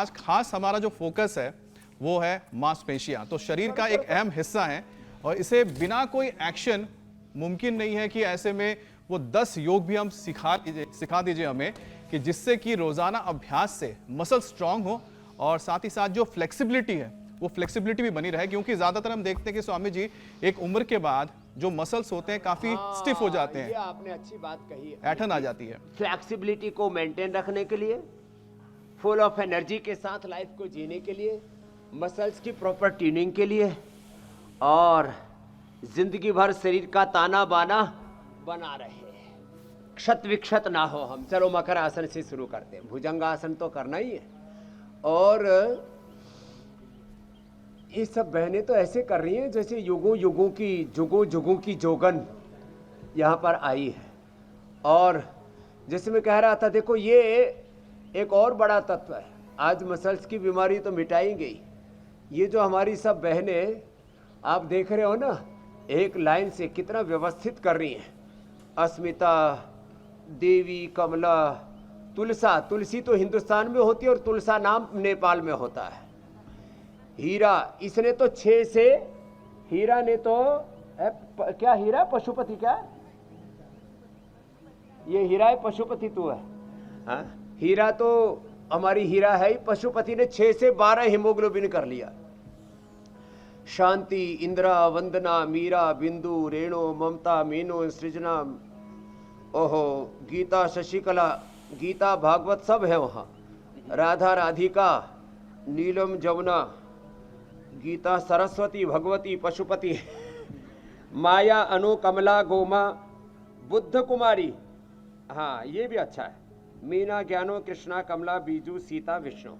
आज खास हमारा जो फोकस है वो है मांसपेशियां। तो शरीर का एक अहम हिस्सा है और इसे बिना कोई एक्शन मुमकिन नहीं है कि ऐसे में वो 10 योग भी हम सिखा दीजिए हमें कि जिससे कि रोजाना अभ्यास से मसल स्ट्रांग हो और साथ ही साथ जो फ्लेक्सिबिलिटी है वो फ्लेक्सिबिलिटी भी बनी रहे, क्योंकि ज्यादातर हम देखते हैं कि स्वामी जी एक उम्र के बाद जो मसल्स होते हैं काफी स्टिफ हो जाते हैं। ये आपने अच्छी बात कही, ऐठन आ जाती है। फ्लेक्सिबिलिटी को मेंटेन रखने के लिए, फुल ऑफ एनर्जी के साथ लाइफ को जीने के लिए, मसल्स की प्रॉपर ट्यूनिंग के लिए और जिंदगी भर शरीर का ताना बाना बना रहे, क्षत विक्षत ना हो हम। चलो मकर आसन से शुरू करते हैं। भुजंगासन तो करना ही है। और ये सब बहनें तो ऐसे कर रही हैं जैसे युगों युगों की जोगन यहाँ पर आई है। और जैसे मैं कह रहा था, देखो ये एक और बड़ा तत्व है। आज मसल्स की बीमारी तो मिटाई गई। ये जो हमारी सब बहनें आप देख रहे हो ना, एक लाइन से कितना व्यवस्थित कर रही हैं। अस्मिता, देवी, कमला, तुलसा। तुलसी तो हिंदुस्तान में होती है और तुलसा नाम नेपाल में होता है। हीरा, इसने तो 6 से, हीरा ने तो क्या हीरा पशुपति, क्या ये हीरा है पशुपति तू है? हाँ, हीरा तो हमारी हीरा है ही। पशुपति ने 6 से 12 हीमोग्लोबिन कर लिया। शांति, इंदिरा, वंदना, मीरा, बिंदु, रेणु, ममता, मीनू, सृजना, ओहो, गीता, शशिकला, गीता, भागवत सब है वहाँ। राधा, राधिका, नीलम, जमुना, गीता, सरस्वती, भगवती, पशुपति, माया, अनु, कमला, गोमा, बुद्ध कुमारी, हाँ ये भी अच्छा है। मीना, ज्ञानो, कृष्णा, कमला, बीजू, सीता, विष्णु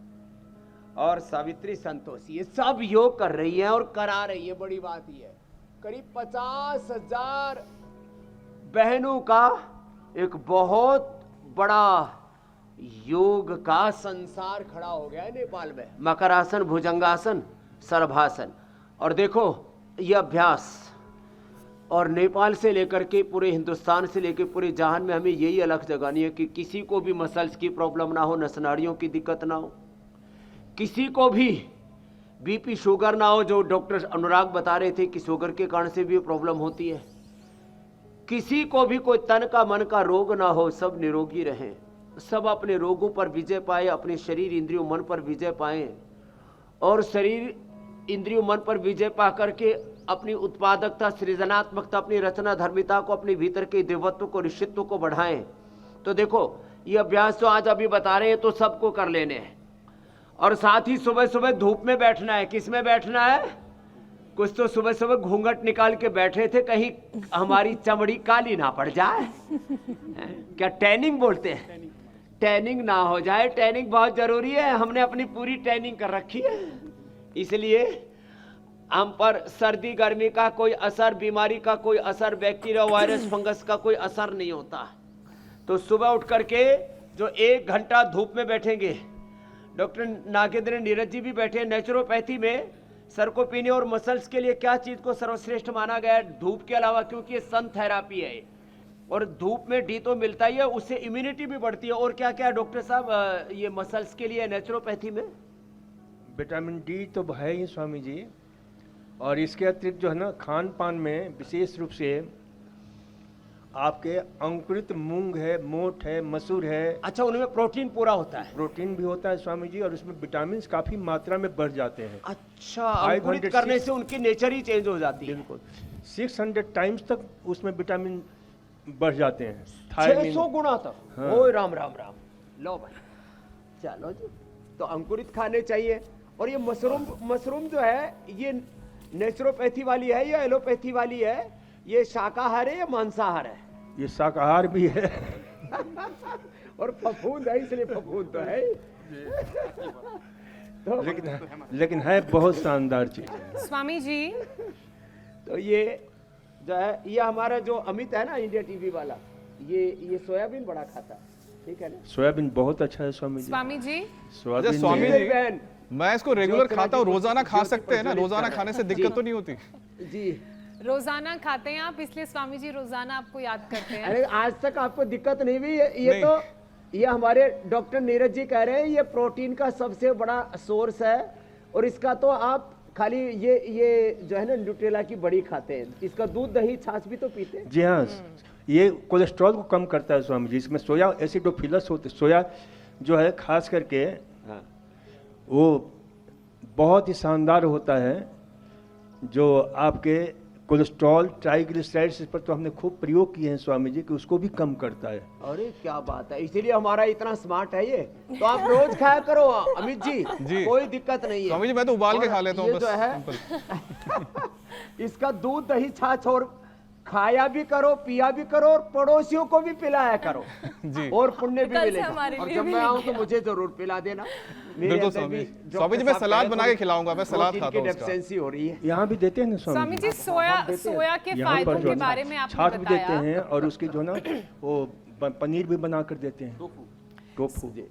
और सावित्री, संतोषी। ये सब योग कर रही है और करा रही है। बड़ी बात ये है, करीब 50,000 बहनों का एक बहुत बड़ा योग का संसार खड़ा हो गया है नेपाल में। मकरासन, भुजंगासन, सर्वासन। और देखो ये अभ्यास, और नेपाल से लेकर के पूरे हिंदुस्तान से लेकर पूरे जहान में हमें यही अलग जगानी है कि किसी को भी मसल्स की प्रॉब्लम ना हो, नसनाड़ियों की दिक्कत ना हो, किसी को भी बीपी शुगर ना हो। जो डॉक्टर अनुराग बता रहे थे कि शुगर के कारण से भी प्रॉब्लम होती है। किसी को भी कोई तन का मन का रोग ना हो, सब निरोगी रहें, सब अपने रोगों पर विजय पाए, अपने शरीर इंद्रियों मन पर विजय पाएं और शरीर इंद्रियों मन पर विजय पा करके अपनी उत्पादकता, सृजनात्मकता, अपनी रचना धर्मिता को, अपने भीतर के देवत्व को, ऋषित्व को बढ़ाएं। तो देखो ये अभ्यास जो आज अभी बता रहे हैं तो सबको कर लेने हैं। और साथ ही सुबह सुबह धूप में बैठना है। किस में बैठना है? कुछ तो सुबह सुबह घूंघट निकाल के बैठे थे, कहीं हमारी चमड़ी काली ना पड़ जाए। क्या टैनिंग बोलते हैं? टैनिंग ना हो जाए। टैनिंग बहुत जरूरी है। हमने अपनी पूरी टैनिंग कर रखी है, इसलिए हम पर सर्दी गर्मी का कोई असर, बीमारी का कोई असर, बैक्टीरिया, वायरस, फंगस का कोई असर नहीं होता। तो सुबह उठ करके जो 1 घंटा धूप में बैठेंगे, डॉक्टर नागेंद्र नीरज जी भी बैठे। नेचुरोपैथी में सर्कोपीनी और मसल्स के लिए क्या चीज को सर्वश्रेष्ठ माना गया है धूप के अलावा? क्योंकि ये सन थेरापी है और धूप में डी तो मिलता ही है, उससे इम्यूनिटी भी बढ़ती है। और क्या क्या डॉक्टर साहब ये मसल्स के लिए नेचुरोपैथी में? विटामिन डी तो है ही स्वामी जी, और इसके अतिरिक्त जो है ना, खान पान में विशेष रूप से आपके अंकुरित मूंग है, मोठ है, मसूर है। अच्छा, उनमें प्रोटीन पूरा होता है? प्रोटीन भी होता है स्वामी जी, और उसमें विटामिन काफी मात्रा में बढ़ जाते हैं। अच्छा, अंकुरित करने से उनकी नेचर ही चेंज हो जाती है। बिल्कुल, 600 टाइम्स तक उसमें विटामिन बढ़ जाते हैं। 600 गुना तक? हाँ। ओए राम राम राम। लो भाई, चलो जी, तो अंकुरित खाने चाहिए। और ये मशरूम जो है, ये नेचुरोपैथी वाली है या एलोपैथी वाली है? ये शाकाहार है या मांसाहार है? ये शाकाहार भी है। और फफूंद है, इसलिए फफूंद तो है। तो लेकिन है बहुत शानदार चीज है स्वामी जी। तो ये जो है, ये हमारा जो अमित है ना, इंडिया टीवी वाला, ये सोयाबीन बड़ा खाता है, ठीक है ना? सोयाबीन बहुत अच्छा है स्वामी जी। स्वामी जी, सोयाबीन स्वामी में- जी, बहन, मैं इसको रेगुलर खाता हूँ, रोजाना खा सकते हैं ना? रोजाना खाने से दिक्कत तो नहीं होती? जी रोजाना खाते हैं आप, इसलिए स्वामी जी रोजाना आपको याद करते हैं। अरे आज तक आपको दिक्कत नहीं हुई? ये तो ये हमारे डॉक्टर नीरज जी कह रहे हैं ये प्रोटीन का सबसे बड़ा सोर्स है, और इसका तो आप खाली ये जो है ना न्यूट्रेला की बड़ी खाते हैं, इसका दूध दही छाछ भी तो पीते हैं। जी हाँ, ये कोलेस्ट्रॉल को कम करता है स्वामी जी। इसमें सोया एसिडोफिलस होते, सोया जो है खास करके हाँ। वो बहुत ही शानदार होता है, जो आपके कोलेस्ट्रॉल ट्राइग्लिसराइड्स, इस पर तो हमने खूब प्रयोग किए हैं स्वामी जी कि उसको भी कम करता है। अरे क्या बात है, इसीलिए हमारा इतना स्मार्ट है ये। तो आप रोज खाया करो अमित जी, जी। कोई दिक्कत नहीं है। स्वामी जी मैं तो उबाल के और खा लेता हूँ ये बस, जो है सिंपल। इसका दूध दही छाछ और खाया भी करो, पिया भी करो, और पड़ोसियों को भी पिलाया करो जी। और पुण्य भी कल से मिलेगा। हमारे और लिए जब भी मैं आऊं तो मुझे जरूर पिला देना। मेरे बिल्कुल अंदर स्वामी भी जी। डॉक्टर स्वामी जी मैं साहब सलाद कहे बना के खिलाऊंगा, मैं सलाद प्रोटीन खाता की हूँ उसका। डेफिशिएंसी हो रही है। यहाँ भी देते हैं ना स्वामी स्वामी जी, सोया के यहाँ फायदों पर जो के है बारे में छाछ आपने भी देते बताया। हैं, और उसकी जो ना वो पनीर भी बना कर देते हैं, टोफू। जी।